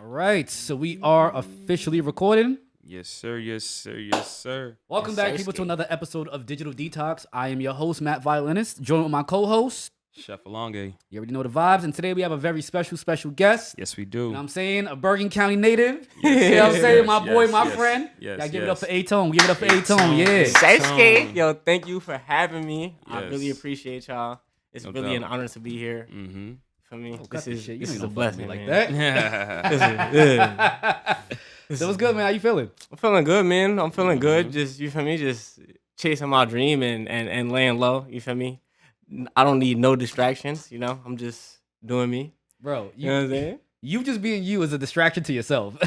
All right, so we are officially recording. Yes, sir. Yes, sir. Yes, sir. Welcome back, people, to another episode of Digital Detox. I am your host, Matt Violinist, joined with my co-host, Chef Alonge. You already know the vibes, and today we have a very special guest. Yes, we do. You know what I'm saying? A Bergen County native. Yes, You know what I'm saying? yes, My boy, yes, my yes, friend. yes, Gotta give it yes. up for A-Tone. Give it up for A-Tone, yeah. Sasuke, yo, thank you for having me. I Yes. really appreciate y'all. It's No really doubt. an honor to be here. Mm-hmm. For me, Cut this shit. You is ain't a no fucking blessing like man. that. So what's good, man? How you feeling? I'm feeling good, man. I'm feeling good. Just you feel me? Just chasing my dream and laying low. You feel me? I don't need no distractions. You know, I'm just doing me. Bro, You know what I'm saying? you just being you is a distraction to yourself.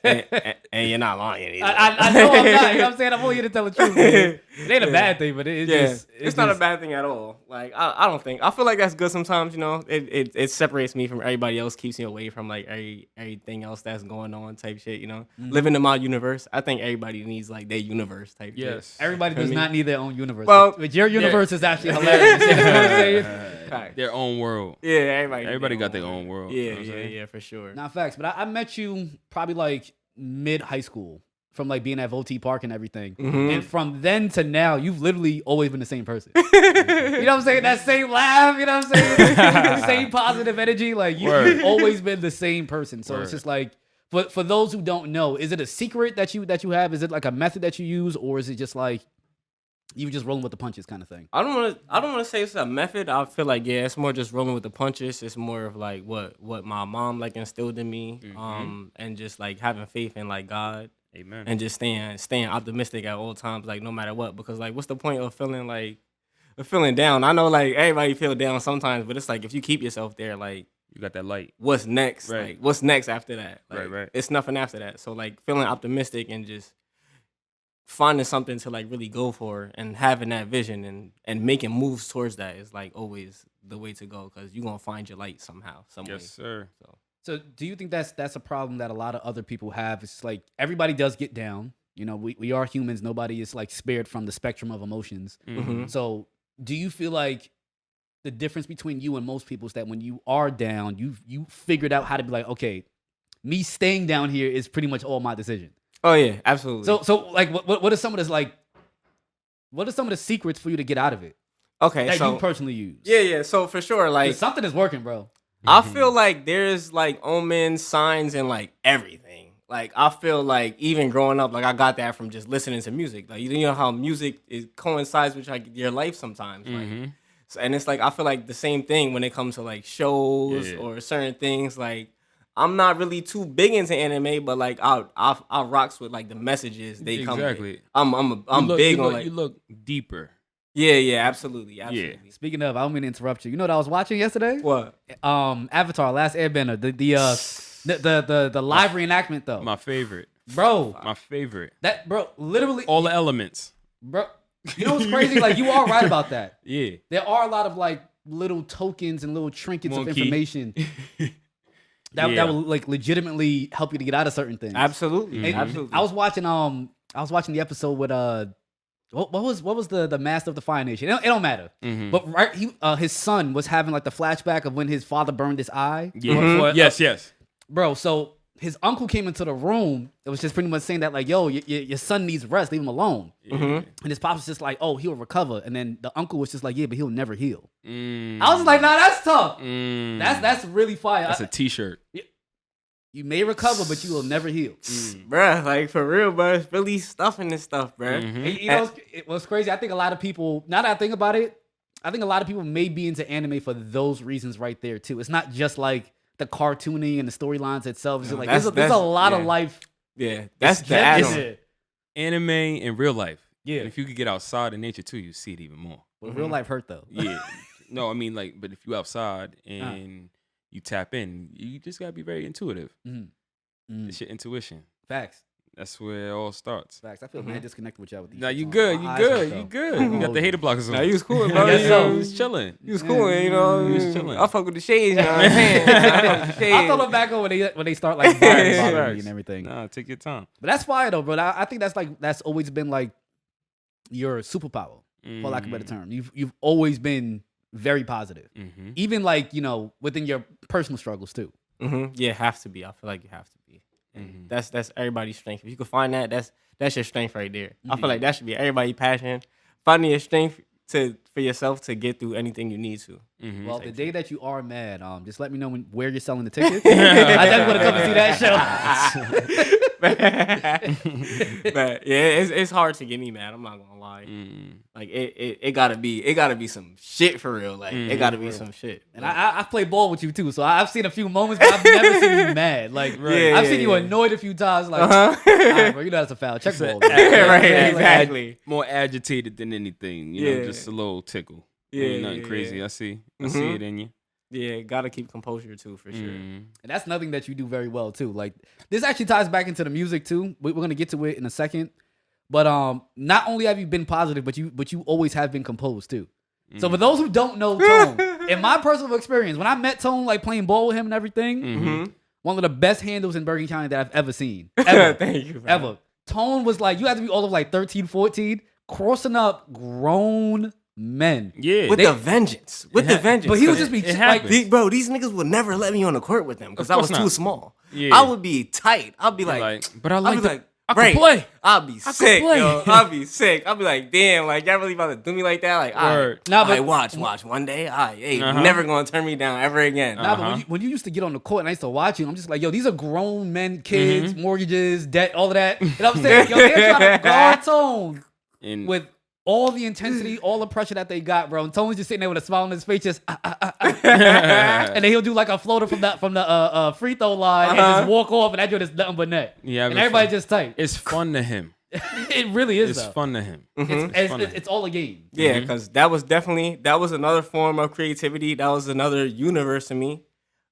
and you're not lying either. I know I'm not. You know what I'm saying? I'm only here to tell the truth, man. It ain't a bad thing, but it's just... It's not a bad thing at all. Like I don't think. I feel like that's good sometimes. You know, it separates me from everybody else, keeps me away from like everything else that's going on type shit. You know, living in my universe. I think everybody needs like their universe type. Yes. Shit. Everybody does not need their own universe. Well, but your universe is actually hilarious. You know what I'm saying? Right. Their own world. Yeah, Everybody got their own world. Yeah, you know what I'm saying? yeah, for sure. Not facts, but I met you probably like mid high school from like being at Voti Park and everything. And from then to now, you've literally always been the same person. You know what I'm saying? That same laugh, you know what I'm saying? The same positive energy. Like you've always been the same person. So it's just like, for those who don't know, is it a secret that you have? Is it like a method that you use, or is it just like you just rolling with the punches kind of thing? I don't want to say it's a method. I feel like it's more just rolling with the punches. It's more of like what my mom like instilled in me, and just like having faith in like God, Amen. and just staying optimistic at all times, like no matter what. Because like, what's the point of feeling down? I know like everybody feel down sometimes, but it's like if you keep yourself there, like You got that light. what's next? Right. Like what's next after that? Like, Right. It's nothing after that. So like feeling optimistic and just finding something to like really go for and having that vision and making moves towards that is like always the way to go, because you're gonna find your light somehow, some way. Yes, sir. So do you think that's a problem that a lot of other people have? It's like everybody does get down. You know, we are humans. Nobody is like spared from the spectrum of emotions. So do you feel like the difference between you and most people is that when you are down, you figured out how to be like, okay, me staying down here is pretty much all my decision. Oh yeah, absolutely. So like what are some of this like what are some of the secrets for you to get out of it okay, that so you personally use? yeah. So for sure, 'Cause like something is working, bro. I feel like there's like omens, signs, and like everything. Like I feel like even growing up, like I got that from just listening to music. Like you know how music coincides with like your life sometimes. Like, so, and it's like I feel like the same thing when it comes to like shows or certain things. Like I'm not really too big into anime, but like I rocks with like the messages they come with. Exactly. I'm big on like You look deeper. yeah, absolutely. Speaking of, I don't mean to interrupt you. You know what I was watching yesterday? What? Avatar, Last Airbender, the live reenactment though. My favorite. Bro, My favorite. that bro, literally, All the elements. bro. You know what's crazy? Like you are right about that. Yeah. There are a lot of like little tokens and little trinkets of Monkey. information that will like legitimately help you to get out of certain things. Absolutely, And absolutely. I was watching the episode with what was the Master of the Fire Nation? It don't matter. But right, his son was having like the flashback of when his father burned his eye. Yeah. Yes. Bro. So his uncle came into the room. It was just pretty much saying that like, yo, your son needs rest. Leave him alone. And his pops was just like, oh, he'll recover. And then the uncle was just like, yeah, but he'll never heal. I was like, nah, that's tough. That's really fire. That's a t-shirt. You may recover, but you will never heal. Bruh, like for real, bro. It's really stuffing this stuff, bruh. And, you know, what's crazy? I think a lot of people, now that I think about it, I think a lot of people may be into anime for those reasons right there, too. It's not just like the cartooning and the storylines itself. It's like there's a lot of life. Yeah, that's the add-on. Anime in real life. Yeah. And if you could get outside in nature too, you see it even more. But real life hurt, though. Yeah. No, I mean like, but if you outside and you tap in, you just gotta be very intuitive. It's your intuition. Facts. That's where it all starts. Facts. I feel mad disconnected with y'all with these. Now you shits good, on. you My eyes good, hurt, you though. good. You got the hater blockers on. Nah, you was cool, bro. guess so. You was chilling. You was cool, you know. You was chilling. I fuck with the shades, you know what I'm saying? I fuck with the shades. I'll throw them back on when they start like bothering me and everything. Nah, take your time. But that's fire though, bro. I think that's always been like your superpower, for lack of a better term. You've always been very positive, even like within your personal struggles too. Yeah, have to be. I feel like you have to be. And that's everybody's strength. If you can find that, that's your strength right there. I feel like that should be everybody's passion. Finding your strength for yourself to get through anything you need to. Well, the day that you are mad, just let me know where you're selling the tickets. I definitely want to come and see that show. But yeah, it's hard to get me mad. I'm not gonna lie. Like it gotta be some shit for real. Like it gotta be some shit. And I play ball with you too, so I've seen a few moments, but I've never seen you mad. Like I've seen you annoyed a few times. Like, all right, bro, you know that's a foul. Check ball, right? Exactly. More agitated than anything. You know, just a little tickle. Ain't nothing crazy. I see it in you. Yeah, gotta keep composure too, for sure. And that's nothing that you do very well too. Like this actually ties back into the music too. We're gonna get to it in a second. But not only have you been positive, but you always have been composed too. So for those who don't know Tone, in my personal experience, when I met Tone, like playing ball with him and everything, one of the best handles in Bergen County that I've ever seen. Ever. Thank you, man. Ever. Tone was like, you had to be all of like 13, 14, crossing up grown men. Yeah. With the vengeance. But he would just be like, these niggas would never let me on the court with them because I was too small. Yeah. I would be tight. I'd be like but I like I right. can play. I'll be sick, yo. I'll be sick. I'll be like, damn, like y'all really about to do me like that? Like, watch. One day, never gonna turn me down ever again. But when you used to get on the court and I used to watch you, I'm just like, yo, these are grown men, kids, mortgages, debt, all of that. You know what I'm saying? Yo, they're trying to guard Tone with all the intensity, all the pressure that they got, bro. And Tone's just sitting there with a smile on his face, just and then he'll do like a floater from the free throw line and just walk off, and that joint is nothing but net. Yeah, and everybody just tight. It's fun to him. It really is. It's fun to him. It's all a game. Yeah, because that was another form of creativity. That was another universe to me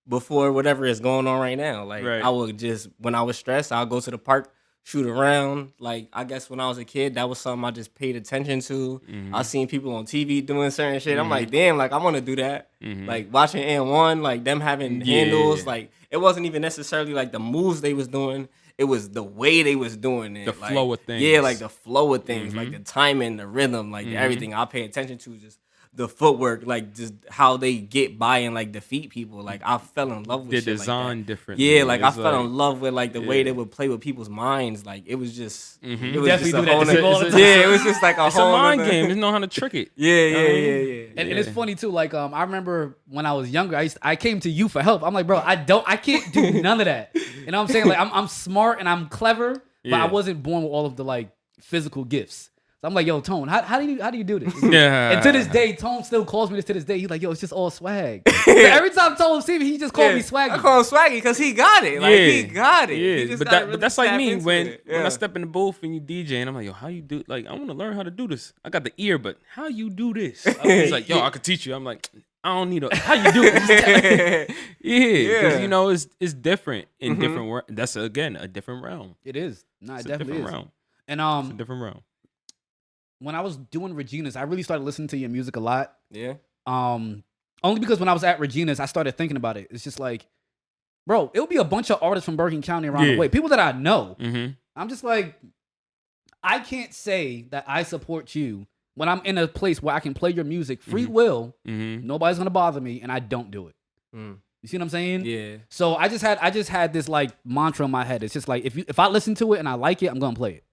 before whatever is going on right now. Like I would just, when I was stressed, I'll go to the park, shoot around. Like, I guess when I was a kid, that was something I just paid attention to. I seen people on TV doing certain shit. I'm like, damn, like I want to do that. Like watching N1, like them having handles. Like it wasn't even necessarily like the moves they was doing. It was the way they was doing it. The flow of things. Yeah, like the flow of things, like the timing, the rhythm, like everything I pay attention to. Just the footwork, like just how they get by and like defeat people. Like I fell in love with the shit design like different. Yeah, like I fell in love with like the way they would play with people's minds. Like it was just, it was just a whole yeah, it was just like a it's whole a mind game. There's know how to trick it. Yeah. And it's funny too. Like I remember when I was younger, I came to you for help. I'm like, bro, I can't do none of that. You know what I'm saying? Like I'm smart and I'm clever, but I wasn't born with all of the like physical gifts. So I'm like, yo, Tone, how do you do this? Yeah. And to this day, Tone still calls me this to this day. He's like, yo, it's just all swag. So every time Tone see me, he just calls me swaggy. I call him swaggy because he got it. Like he got it. Yeah, but that's like me when I step in the booth and you DJ and I'm like, yo, how you do? Like I want to learn how to do this. I got the ear, but how you do this? He's like, yo, I could teach you. I'm like, I don't need how you do it. Because you know it's different in different. That's again a different realm. It is. No, it definitely is. Realm. And it's a different realm. When I was doing Regina's, I really started listening to your music a lot. Yeah. Only because when I was at Regina's, I started thinking about it. It's just like, bro, it'll be a bunch of artists from Bergen County around the way. People that I know. I'm just like, I can't say that I support you when I'm in a place where I can play your music free will. Nobody's gonna bother me, and I don't do it. You see what I'm saying? Yeah. So I just had this like mantra in my head. It's just like if I listen to it and I like it, I'm gonna play it.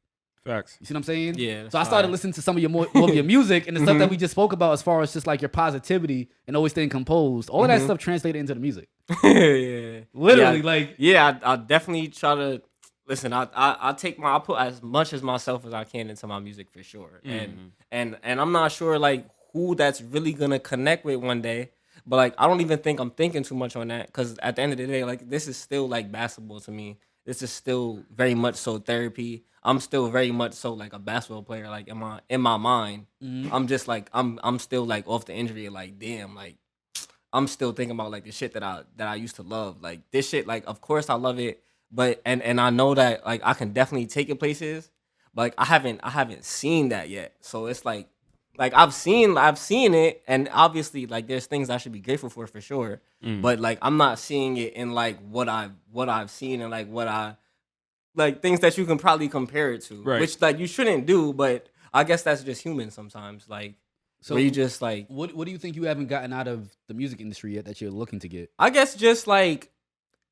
Facts. You see what I'm saying? Yeah. So I started listening to some of your more of your music and the stuff that we just spoke about as far as just like your positivity and always staying composed. All of that stuff translated into the music. Yeah. Literally, like. Yeah, I definitely try to listen. I put as much as myself as I can into my music for sure. And I'm not sure like who that's really gonna connect with one day. But like I don't even think I'm thinking too much on that because at the end of the day, like this is still like basketball to me. This is still very much so therapy. I'm still very much so like a basketball player, like in my mind. I'm just like I'm still like off the injury, like damn, like I'm still thinking about like the shit that I used to love. Like this shit, like of course I love it, but and I know that like I can definitely take it places, but like I haven't seen that yet. So it's like I've seen it, and obviously like there's things I should be grateful for sure. But like I'm not seeing it in like what I've seen and like what I like things that you can probably compare it to, which like you shouldn't do, but I guess that's just human sometimes. Like, so where you just like, what do you think you haven't gotten out of the music industry yet that you're looking to get? I guess just like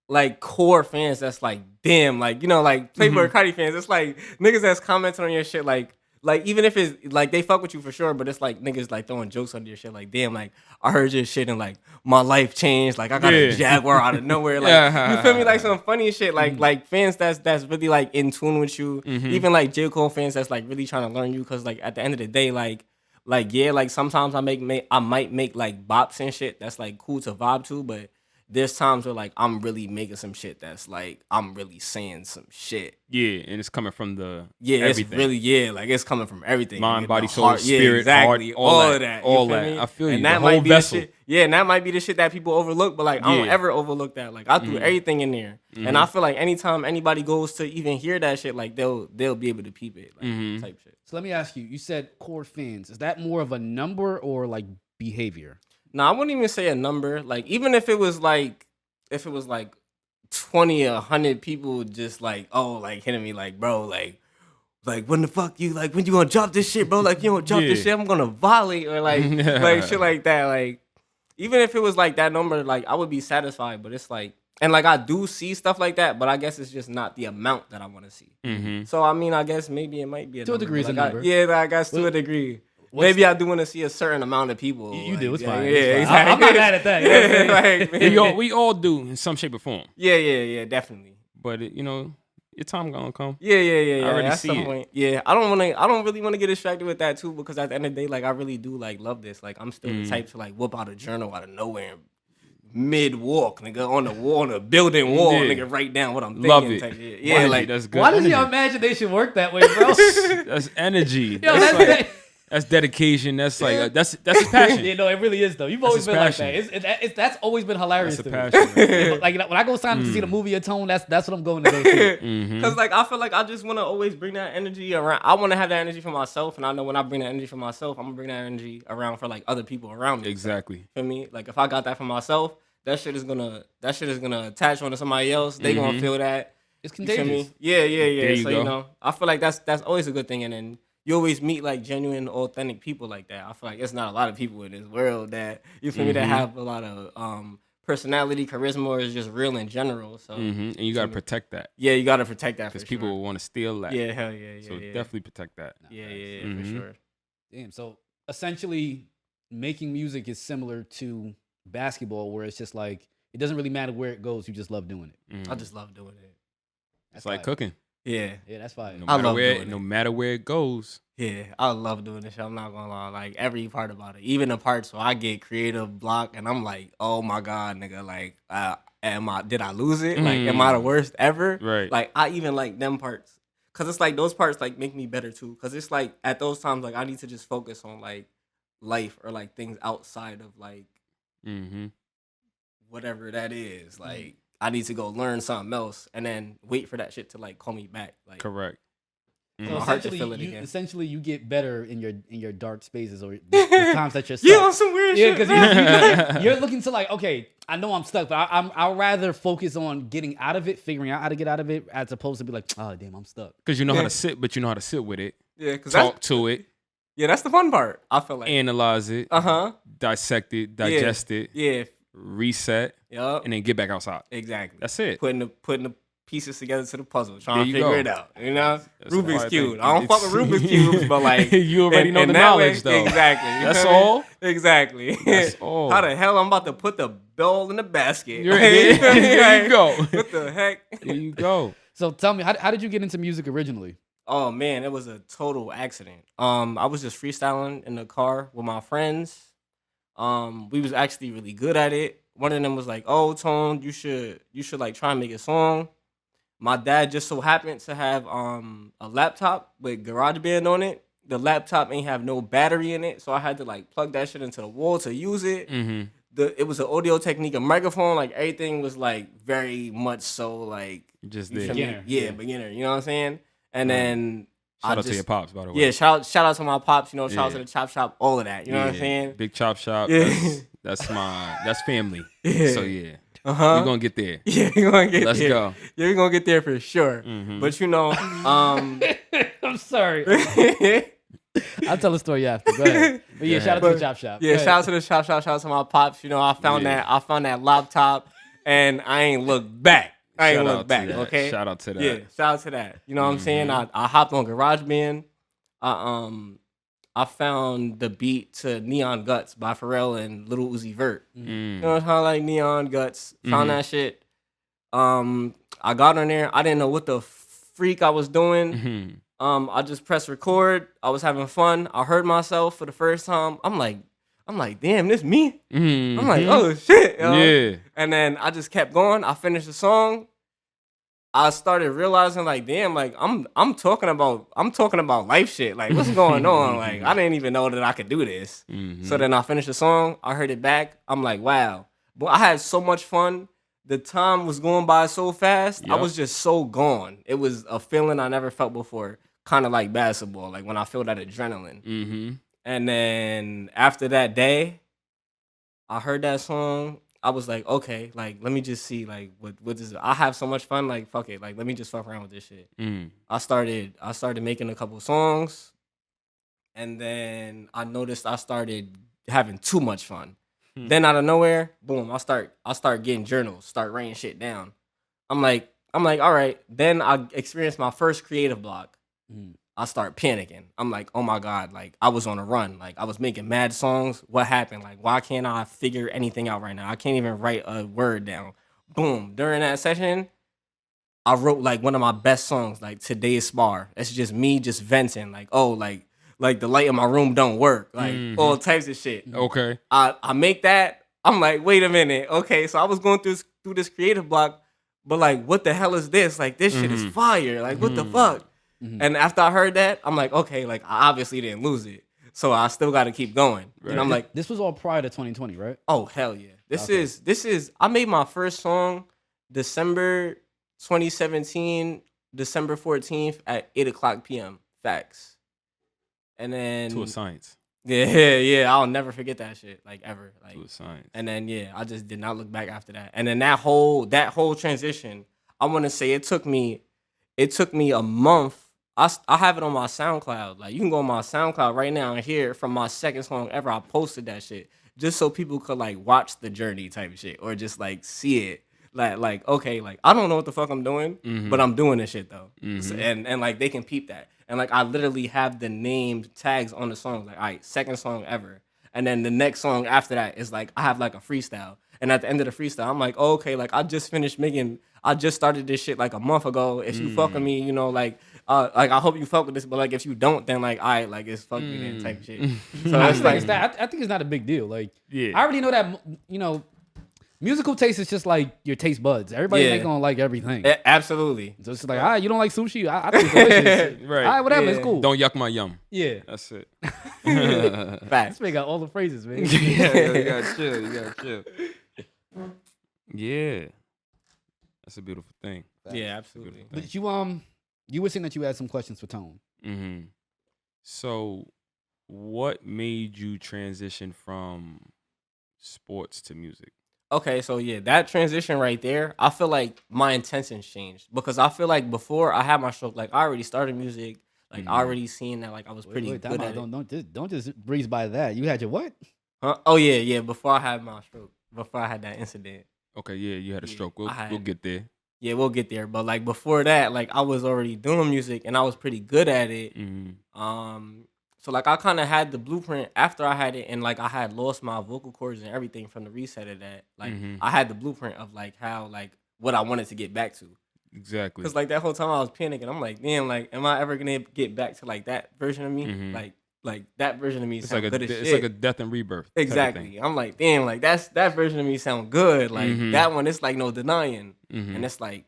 like core fans that's like, damn, like, you know, like Playboy Cardi fans. It's like niggas that's commenting on your shit, like even if it's like they fuck with you for sure, but it's like niggas like throwing jokes on your shit, like, damn, like I heard your shit and like my life changed, like I got a Jaguar out of nowhere, like you feel me, like some funny shit, like fans that's really like in tune with you, even like J. Cole fans that's like really trying to learn you, because like at the end of the day, like yeah, like sometimes I might make like bops and shit that's like cool to vibe to, but there's times where like I'm really making some shit that's like I'm really saying some shit. Yeah, and it's coming from the everything. It's really like it's coming from everything. Mind, body, soul, spirit, exactly. heart, all of that. All that. I feel and you. That the might whole be vessel. The shit. Yeah, and that might be the shit that people overlook, but like I don't ever overlook that. Like I threw everything in there, and I feel like anytime anybody goes to even hear that shit, like they'll be able to peep it, like type shit. So let me ask you. You said core fans. Is that more of a number or like behavior? No, I wouldn't even say a number. Like even if it was like 20 or 100 people just like, oh, like hitting me like, bro, like when the fuck you, like when you gonna drop this shit, bro? Like you don't drop this shit, I'm gonna volley, or like like shit like that. Like even if it was like that number, like I would be satisfied. But it's like, and like I do see stuff like that, but I guess it's just not the amount that I want to see. So I mean, I guess maybe it might be a to number, a degree, is a like number. Yeah, I guess to a degree. Maybe I do want to see a certain amount of people. You like, do, it's fine. Yeah, It's fine. exactly. I'm not mad at that. You know what I'm saying? Like, we all do in some shape or form. Yeah, definitely. But you know, your time gonna come. Yeah. I already At see some it. point. Yeah, I don't really want to get distracted with that too, because at the end of the day, like I really do like love this. Like I'm still the type to like whip out a journal out of nowhere and mid walk, nigga, on the wall, on a building wall, nigga, write down what I'm thinking. Love it. Type shit. Yeah, like that's good. Why does your imagination work that way, bro? That's energy. Yo, That's dedication. That's like that's his passion. Yeah, no, it really is though. You've always been passion. like that. That's always been hilarious That's to a me. passion. Like when I go sign up to see the movie or Tone, that's what I'm going to go see. Cause like I feel like I just want to always bring that energy around. I want to have that energy for myself, and I know when I bring that energy for myself, I'm gonna bring that energy around for like other people around me. Exactly. For me, like if I got that for myself, that shit is gonna attach onto somebody else. They gonna feel that. It's You feel contagious. me? Yeah. you So go. you know, I feel like that's always a good thing, and then you always meet like genuine, authentic people like that. I feel like it's not a lot of people in this world that you feel me that have a lot of personality, charisma, or is just real in general. So And you gotta protect that yeah, you gotta protect that because for people sure. will want to steal that. Yeah, hell yeah. So definitely protect that. Yeah, for sure. Damn. So essentially, making music is similar to basketball, where it's just like it doesn't really matter where it goes. You just love doing it. I just love doing it. It's like fire. cooking. Yeah, That's fine. No I matter love where, doing it. no matter where it goes. yeah, I love doing this shit. I'm not gonna lie, like every part about it, even the parts where I get creative block, and I'm like, oh my god, nigga, like, did I lose it? Like, am I the worst ever? Right. Like, I even like them parts, cause it's like those parts like make me better too, cause it's like at those times like I need to just focus on like life or like things outside of like whatever that is. Like, I need to go learn something else and then wait for that shit to like call me back. Like, Correct. So my heart to feel it again. essentially, you get better in your dark spaces or the times that you're stuck. Yeah, on some weird Yeah, shit. because you're looking to like, okay, I know I'm stuck, but I'll rather focus on getting out of it, figuring out how to get out of it, as opposed to be like, oh damn, I'm stuck. Because you know how to sit, but you know how to sit with it. Yeah, cause Talk to it, that's the fun part. I feel like analyze it, dissect it, digest it, Yeah. reset, Yup. and then get back outside. Exactly. That's it. Putting the pieces together to the puzzle, There trying to you figure go. it out. You know, That's Rubik's the hard cube. thing. I don't fuck with Rubik's cubes, but like You already know in the that knowledge, way, though. Exactly. You That's feel me? all? Exactly. That's all. How the hell I'm about to put the ball in the basket? There you go. What the heck? There you go. So tell me, how did you get into music originally? Oh man, it was a total accident. I was just freestyling in the car with my friends. We was actually really good at it. One of them was like, "Oh, Tone, you should like try and make a song." My dad just so happened to have a laptop with GarageBand on it. The laptop ain't have no battery in it, so I had to like plug that shit into the wall to use it. It was an Audio Technica microphone. Like everything was like very much so like Just you there. feel me? Beginner. Yeah, beginner. You know what I'm saying? And then Shout out to your pops, by the way. yeah, shout out to my pops. You know, shout out Yeah. to the Chop Shop, all of that. You know what I'm Yeah. saying? Big chop shop. Yeah. That's family. Yeah. So yeah, Uh-huh. we're gonna get there. Yeah, we're gonna get Let's there. go. Yeah, we're gonna get there for sure. But you know, I'm sorry. I'll tell the story after. Go ahead. But yeah, shout out to the Chop Shop. yeah, Go shout ahead. out to the Chop Shop, shout out to my pops. You know, I found that laptop and I ain't looked back. I ain't Shout looked out back. to that. Okay. Shout out to that. Yeah. Shout out to that. You know what I'm saying? I hopped on GarageBand. I found the beat to Neon Guts by Pharrell and Lil Uzi Vert. You know how like Neon Guts. Found that shit. I got on there. I didn't know what the freak I was doing. I just pressed record. I was having fun. I heard myself for the first time. I'm like, damn, this me. I'm like, oh shit. Yeah. And then I just kept going. I finished the song. I started realizing like, damn, like I'm talking about life shit. Like, what's going on? Like, I didn't even know that I could do this. So then I finished the song. I heard it back. I'm like, wow. But I had so much fun. The time was going by so fast. Yep. I was just so gone. It was a feeling I never felt before. Kind of like basketball, like when I feel that adrenaline. And then after that day, I heard that song. I was like, okay, like let me just see, like what is it? I have so much fun, like fuck it, like let me just fuck around with this shit. I started making a couple songs, and then I noticed I started having too much fun. Then out of nowhere, boom, I start getting journals, start writing shit down. I'm like, all right. Then I experienced my first creative block. I start panicking. I'm like, oh my God, like I was on a run. Like I was making mad songs. What happened? Like, why can't I figure anything out right now? I can't even write a word down. Boom. During that session, I wrote like one of my best songs, like Today's Spar. It's just me just venting, like, oh, like the light in my room don't work. Like all types of shit. Okay. I make that. I'm like, wait a minute. Okay, so I was going through this creative block, but like, what the hell is this? Like, this shit is fire. Like, what the fuck? And after I heard that, I'm like, okay, like I obviously didn't lose it, so I still got to keep going. Right. And I'm like, this was all prior to 2020, right? oh hell yeah, this is. I made my first song December 2017, December 14th at 8:00 p.m. Facts. And then To a science. Yeah, I'll never forget that shit, like ever. Like To a science. And then I just did not look back after that. And then that whole transition, I want to say it took me a month. I have it on my SoundCloud. Like you can go on my SoundCloud right now and hear it from my second song ever. I posted that shit just so people could like watch the journey type shit or just like see it. Like okay, like I don't know what the fuck I'm doing, but I'm doing this shit though. So, and like they can peep that. And like I literally have the name tags on the song. Like, all right, second song ever. And then the next song after that is like I have like a freestyle. And at the end of the freestyle, I'm like, oh, okay, like I just started this shit like a month ago. If you fuck with me, you know, like I hope you fuck with this, but like if you don't, then like I like it's fuck me then type shit. So I it's think like it's that. I think it's not a big deal. Like, Yeah. I already know that. You know, musical taste is just like your taste buds. Everybody ain't gonna like everything. Absolutely. So it's like, you don't like sushi? I think it's delicious. Right. All right, whatever. Yeah. It's cool. Don't yuck my yum. Yeah. That's it. Facts. This man got all the phrases, man. Yeah, you gotta chill. You gotta chill. Yeah. That's a beautiful thing. Yeah, absolutely. But you were saying that you had some questions for Tone. So, what made you transition from sports to music? Okay, so yeah, that transition right there, I feel like my intentions changed because I feel like before I had my stroke, like I already started music, like I already seen that like I was pretty good at it. Don't just breeze by that. You had your what? Huh? Oh yeah. Before I had my stroke, before I had that incident. Okay, yeah, you had a stroke. We'll get there. Yeah, we'll get there. But like before that, like I was already doing music and I was pretty good at it. So like I kind of had the blueprint after I had it, and like I had lost my vocal cords and everything from the reset of that. Like I had the blueprint of like how like what I wanted to get back to. Exactly. Because like that whole time I was panicking. I'm like, damn, like am I ever gonna get back to like that version of me? Like that version of me sound good as shit. It's like a death and rebirth. Exactly. I'm like, damn, like that version of me sound good. Like that one, it's like no denying. And it's like,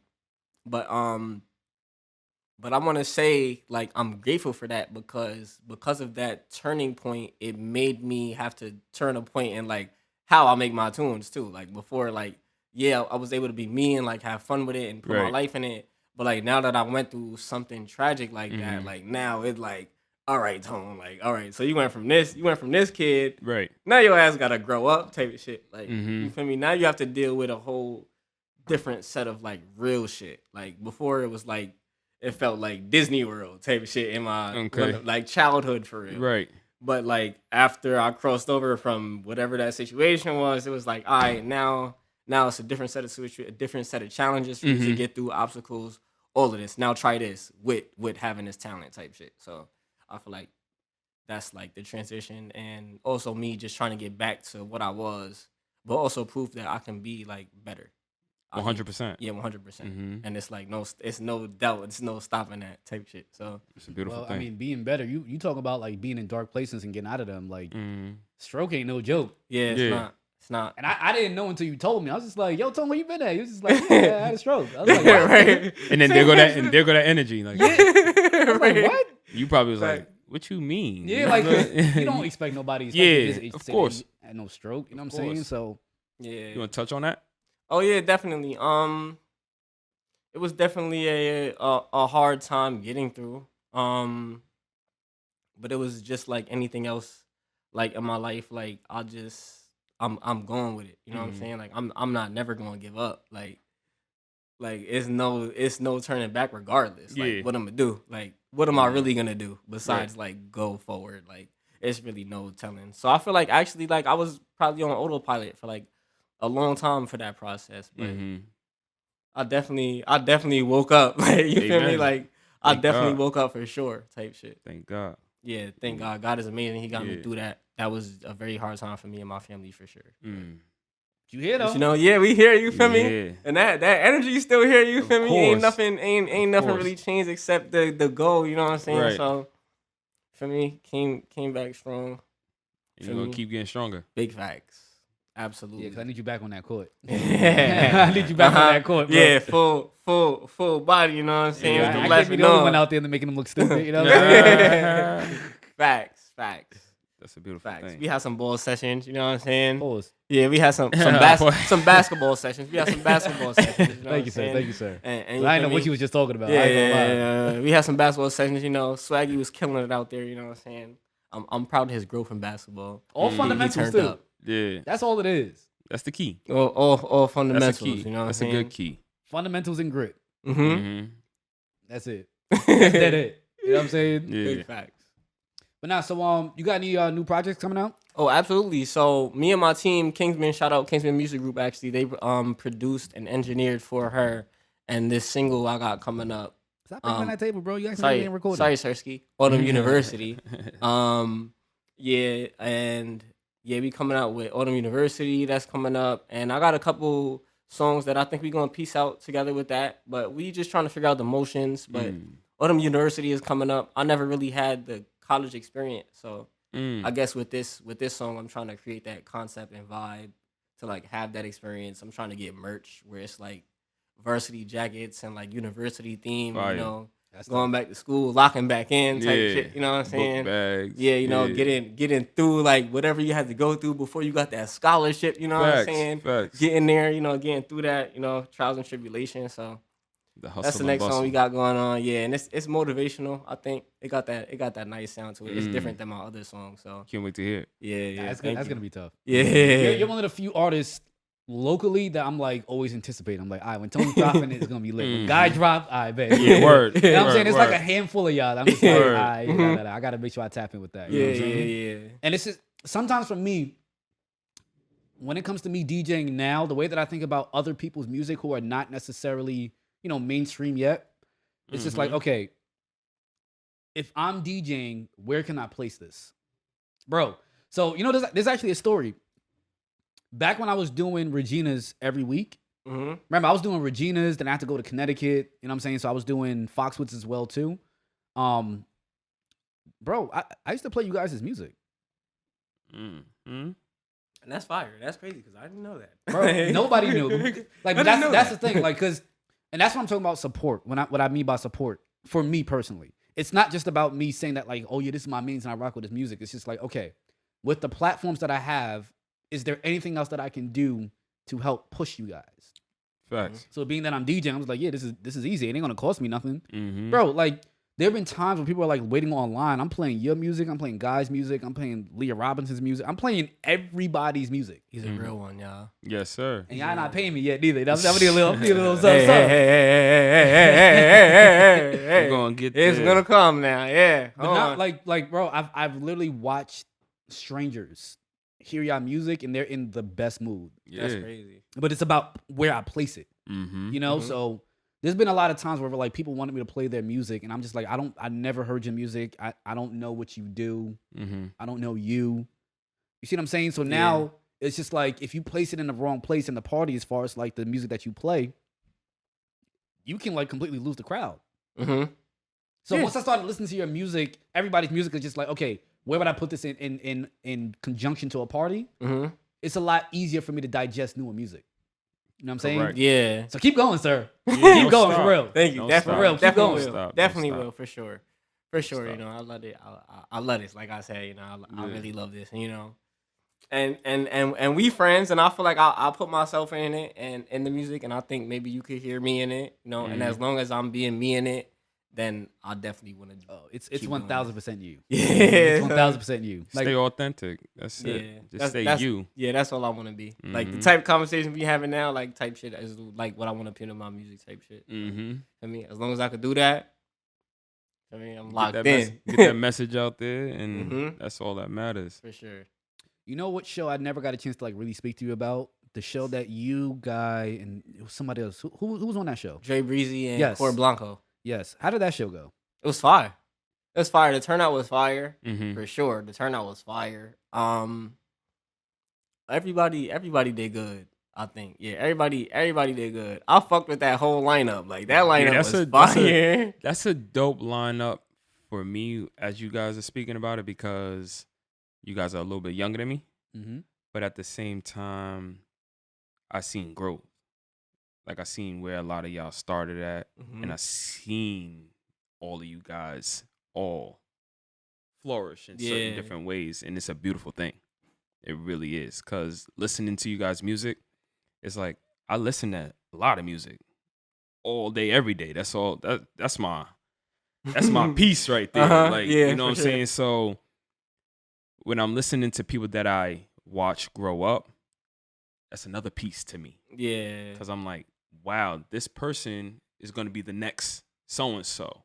but I want to say like I'm grateful for that because of that turning point, it made me have to turn a point in like how I make my tunes too. Like before, like yeah, I was able to be me and like have fun with it and put my life in it. But like now that I went through something tragic like that, like now it's like, all right, Tone, like, all right, so you went from this kid, right? Now your ass gotta grow up, type of shit. Like, you feel me? Now you have to deal with a whole different set of like real shit. Like before, it was like it felt like Disney World type of shit in my like childhood for real, right? But like after I crossed over from whatever that situation was, it was like, all right, now Now it's a different set of challenges for you to get through obstacles. All of this. Now try this with having this talent type shit. So I feel like that's like the transition, and also me just trying to get back to what I was, but also prove that I can be like better. 100%. Yeah, 100%. And it's like it's no doubt, it's no stopping that type shit. So it's a beautiful thing. I mean, being better. You talk about like being in dark places and getting out of them. Like stroke ain't no joke. Yeah, it's not. It's not. And I didn't know until you told me. I was just like, yo, Tom, where you been at? He was just like, yeah, I had a stroke. I was like, what? Right. And then there go that energy. Like, I was like, what? You probably was like, what you mean? Yeah, like you don't expect nobody. Of course. Had no stroke. You know what I'm saying? So yeah. You want to touch on that? Oh yeah, definitely. It was definitely a hard time getting through. But it was just like anything else, like in my life. Like I'm going with it. You know what I'm saying? Like I'm not never gonna give up. Like it's no turning back regardless. Like what I'm gonna do? Like what am I really gonna do besides like go forward? Like it's really no telling. So I feel like actually like I was probably on autopilot for like a long time for that process, but I definitely woke up. Like you feel me? Like I definitely woke up for sure. Type shit. Thank God. Yeah, thank God. God is amazing. He got me through that. That was a very hard time for me and my family for sure. You hear though? But, you know, yeah, we hear you. Feel me? And that energy still here. You feel me? Ain't nothing really changed except the goal. You know what I'm saying? Right. So for me, came back strong. You're gonna keep getting stronger. Big facts. Absolutely. Yeah, because I need you back on that court. I need you back on that court, bro. Yeah, full body, you know what I'm saying? Yeah, I can't be the only one out there making them look stupid, you know what I'm saying? Facts. That's a beautiful thing. We had some ball sessions, you know what I'm saying? Pause. Yeah, we had some basketball sessions. We had some basketball sessions. You know Thank you, sir. And I didn't know what you was just talking about. Yeah. We had some basketball sessions, you know. Swaggy was killing it out there, you know what I'm saying? I'm proud of his growth in basketball. All fundamentals too. Up. Yeah. That's all it is. That's the key. All fundamentals, you know what I'm saying? That's a good key. Fundamentals and grit. That's it. That's it. You know what I'm saying? Yeah. Big facts. But now, so you got any new projects coming out? Oh, absolutely. So me and my team, Kingsman, shout out Kingsman Music Group. Actually, they produced and engineered for her, and this single I got coming up. Stop banging on that table, bro. You actually ain't recording. Sorry, Sersky. Autumn University. We coming out with Autumn University. That's coming up, and I got a couple songs that I think we're gonna piece out together with that. But we just trying to figure out the motions. But Autumn University is coming up. I never really had the college experience, so I guess with this song, I'm trying to create that concept and vibe to like have that experience. I'm trying to get merch where it's like varsity jackets and like university theme, you know, that's going back to school, locking back in type shit, you know what I'm saying? Book bags. Yeah, you know, getting through like whatever you had to go through before you got that scholarship, you know what I'm saying? Facts. Getting there, you know, getting through that, you know, trials and tribulations. So that's the next song we got going on. Yeah, and it's motivational. I think it got that nice sound to it. It's different than my other songs. So can't wait to hear it. Yeah. That's gonna be tough. Yeah. You're one of the few artists locally that I'm like always anticipating. I'm like, all right, when Tony's dropping it, it's gonna be lit. When Guy drop, all right, bet. Yeah, word. You know what I'm saying? It's word. like a handful of y'all. I'm just like, all right, I gotta make sure I tap in with that. You know what I'm saying? Yeah. And it's just sometimes for me, when it comes to me DJing now, the way that I think about other people's music who are not necessarily, you know, mainstream yet, it's just like, okay, if I'm DJing, where can I place this? Bro, so, you know, there's actually a story. Back when I was doing Regina's every week, remember, I was doing Regina's, then I had to go to Connecticut, you know what I'm saying? So I was doing Foxwoods as well, too. Bro, I used to play you guys' music. And that's fire. That's crazy because I didn't know that. Bro, nobody knew. Like, but that's the thing. Like, and that's what I'm talking about support. What I mean by support, for me personally, it's not just about me saying that, like, oh yeah, this is my means and I rock with this music. It's just like, okay, with the platforms that I have, is there anything else that I can do to help push you guys? Facts. So being that I'm DJing, I was like, yeah, this is easy. It ain't gonna cost me nothing, bro. Like, there have been times when people are like waiting online. I'm playing your music. I'm playing Guy's music. I'm playing Leah Robinson's music. I'm playing everybody's music. He's a real one, y'all. Yes, sir. And y'all not paying me yet neither. I'm need a little Hey, we're gonna get it's there. gonna come now, yeah. But not like bro, I've literally watched strangers hear y'all music and they're in the best mood. Yeah. That's crazy. But it's about where I place it. Mm-hmm. You know, so there's been a lot of times where like people wanted me to play their music, and I'm just like, I never heard your music. I don't know what you do. Mm-hmm. I don't know you. You see what I'm saying? So now it's just like if you place it in the wrong place in the party, as far as like the music that you play, you can like completely lose the crowd. Mm-hmm. So once I started listening to your music, everybody's music is just like, okay, where would I put this in conjunction to a party? Mm-hmm. It's a lot easier for me to digest newer music. You know what I'm saying? Correct. Yeah. So keep going, sir. Yeah, Keep don't going stop. for real. Thank you. Don't Definitely, stop. real, keep definitely going. will. Stop. Definitely Don't will, stop. for sure. For sure, Stop. you know, I love it. I love this. Like I said, you know, I Yeah. really love this, you know. And we friends, and I feel like I'll put myself in it and in the music, and I think maybe you could hear me in it, you know. And as long as I'm being me in it, then I definitely want to. Oh, it's keep 1000% you. Yeah, It's 1000% you. Like, Stay authentic. That's Yeah, it. Just that's- stay that's- you. Yeah, that's all I want to be. Like the Mhm. type of conversation we having now, like type shit is like what I want to put in my music type shit. Mm-hmm. I mean, as long as I could do that, I mean, I'm locked Get in. that message out there, and Mhm. that's all that matters. For sure. you know what show I never got a chance to like really speak to you about? The show that you, Guy, and it was somebody else. Who was on that show? Dre Breezy and Yes. Core Blanco. Yes. How did that show go? It was fire. It was fire. The turnout was fire Mm-hmm. for sure. The turnout was fire. Everybody did good. I think. Yeah, everybody did good. I fucked with that whole lineup. Like that lineup was fire. That's a dope lineup for me as you guys are speaking about it, because you guys are a little bit younger than me, Mm-hmm. but at the same time, I seen growth. Like I seen where a lot of y'all started at, Mhm. and I seen all of you guys all flourish in certain Yeah. different ways, and it's a beautiful thing. It really is, because listening to you guys' music, it's like I listen to a lot of music all day, every day. That's all. That's my piece right there. Uh-huh. Like, Yeah, you know for what I'm sure. saying? So when I'm listening to people that I watch grow up, that's another piece to me, Yeah. because I'm like, wow, this person is going to be the next so-and-so.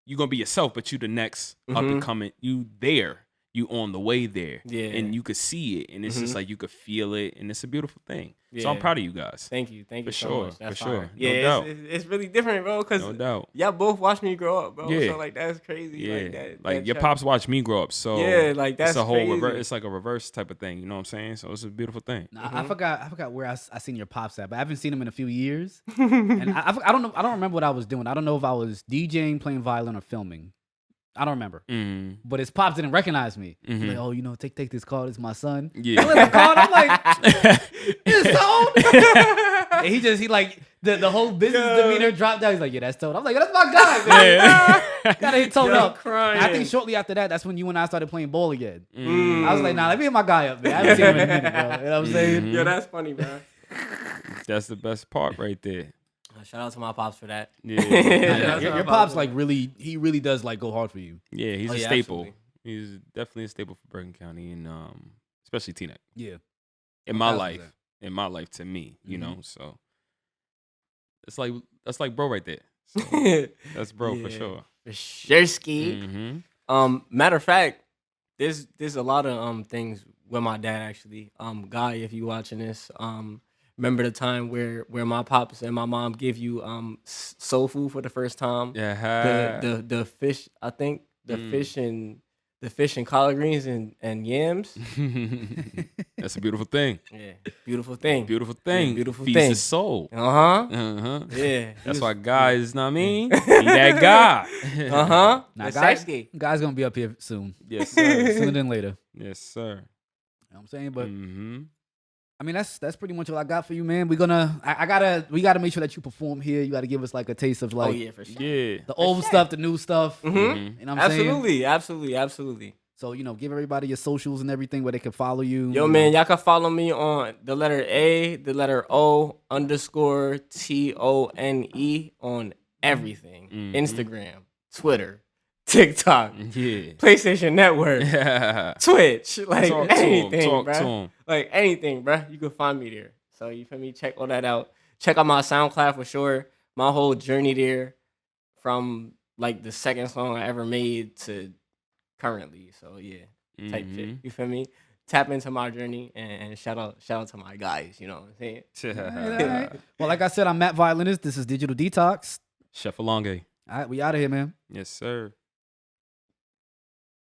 You're going to be yourself, but you the next up and coming. You there. You on the way there. Yeah. And you could see it. And it's just like you could feel it. And it's a beautiful thing. So I'm Yeah. proud of you guys. Thank you. Thank you For so sure, much. That's for fire. sure. No Yeah, doubt. it's really different, bro, because No doubt. y'all both watched me grow up, bro. Yeah. So, like, that's crazy. Yeah. Like, Like your shit- pops watched me grow up. So Yeah, like, that's it's a whole crazy. reverse. It's like a reverse type of thing. You know what I'm saying? So it's a beautiful thing. Now, I forgot where I seen your pops at, but I haven't seen him in a few years. And I don't know. I don't remember what I was doing. I don't know if I was DJing, playing violin, or filming. I don't remember. Mm. But his pops didn't recognize me. He's Mhm. like, oh, you know, take this call. This is my son. Yeah. I the call. I'm like, it's Tone. And he like the whole business demeanor dropped down. He's like, yeah, that's Tone. I'm like, that's my guy, man. Yeah. Gotta hit Tone Yo, up. crying. And I think shortly after that, that's when you and I started playing ball again. Mm. I was like, nah, let me hit my guy up, man. I haven't seen him in a minute, bro. You know what I'm saying? Mhm. Yo, that's funny, bro. That's the best part right there. Shout out to my pops for that. Yeah. Nah, That's your my pops pops. like he really does like go hard for you. Yeah, he's Oh, a yeah, staple. absolutely. He's definitely a staple for Bergen County, and especially Teaneck. Yeah. In my 1000%. life, to me, you Mm-hmm. know. So that's like bro right there. So that's bro for Yeah. sure. For sure, ski. Mm-hmm. Matter of fact, there's a lot of things with my dad actually. Guy, if you watching this, remember the time where my pops and my mom give you soul food for the first time? Yeah. The fish, I think the Mm. fish and collard greens and yams. That's a beautiful thing. Yeah, beautiful thing. Beautiful thing. beautiful Feeds thing. his soul. Uh-huh. Uh-huh. Yeah. That's why guys, know what I mean? Be that guy. Uh-huh. Nah, That's guys, sexy. guy's gonna be up here soon. Yes, sir. Sooner than later. Yes, sir. You know what I'm saying? But Mm-hmm. I mean that's pretty much all I got for you, man. We gotta make sure that you perform here. You gotta give us like a taste of like Oh yeah, for sure. Yeah. the old stuff, the new stuff. Mhm. Mhm. You know what I'm saying? Absolutely. So, you know, give everybody your socials and everything where they can follow you. Yo, man, y'all can follow me on the letter A, the letter O, _TONE on everything. Mhm. Instagram, Twitter, TikTok, Yeah. PlayStation Network, Yeah. Twitch, like Talk to him. anything, Talk to bruh. him. Like anything, bruh. You can find me there. So you feel me? Check all that out. Check out my SoundCloud for sure. My whole journey there from like the second song I ever made to currently. So yeah. Type shit. Mhm. You feel me? tap into my journey and shout out to my guys. You know what I'm saying? All right. Well, like I said, I'm Matt Violinist. This is Digital Detox. Chef Alonge. All right, we out of here, man. Yes, sir.